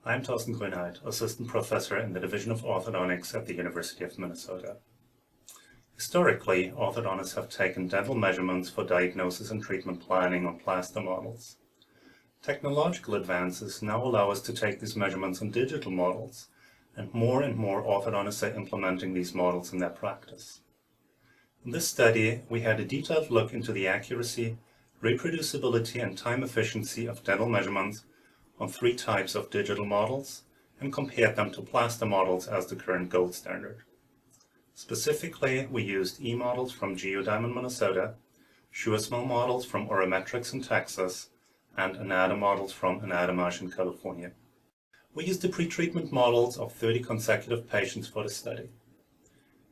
I'm Thorsten Grünheid, Assistant Professor in the Division of Orthodontics at the University of Minnesota. Historically, orthodontists have taken dental measurements for diagnosis and treatment planning on plaster models. Technological advances now allow us to take these measurements on digital models, and more orthodontists are implementing these models in their practice. In this study, we had a detailed look into the accuracy, reproducibility, and time efficiency of dental measurements on 3 types of digital models and compared them to plaster models as the current gold standard. Specifically, we used E-models from Geodiamond, Minnesota, SureSmell models from Orometrics in Texas, and Anada models from Anadamash in California. We used the pre-treatment models of 30 consecutive patients for the study.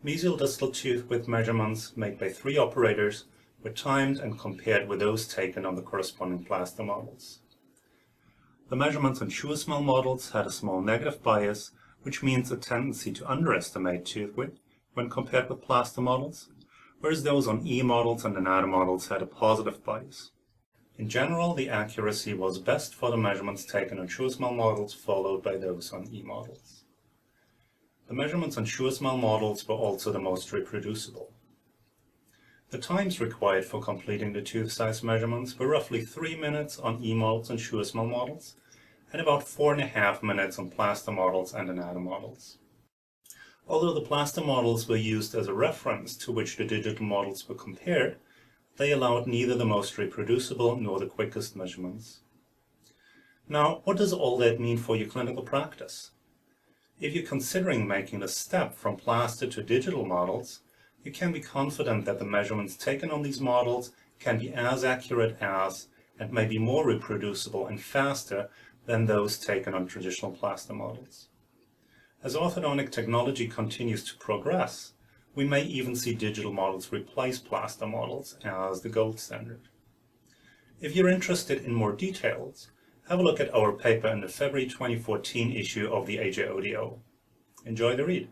Mesial distal tooth width measurements made by 3 operators were timed and compared with those taken on the corresponding plaster models. The measurements on SureSmell models had a small negative bias, which means a tendency to underestimate tooth width when compared with plaster models, whereas those on E models and Anada models had a positive bias. In general, the accuracy was best for the measurements taken on SureSmell models, followed by those on E models. The measurements on SureSmell models were also the most reproducible. The times required for completing the tooth size measurements were roughly 3 minutes on E models and SureSmell models, and about 4.5 minutes on plaster models and Anada models. Although the plaster models were used as a reference to which the digital models were compared, they allowed neither the most reproducible nor the quickest measurements. Now, what does all that mean for your clinical practice? If you're considering making the step from plaster to digital models, you can be confident that the measurements taken on these models can be as accurate as, and may be more reproducible and faster than those taken on traditional plaster models. As orthodontic technology continues to progress, we may even see digital models replace plaster models as the gold standard. If you're interested in more details, have a look at our paper in the February 2014 issue of the AJODO. Enjoy the read.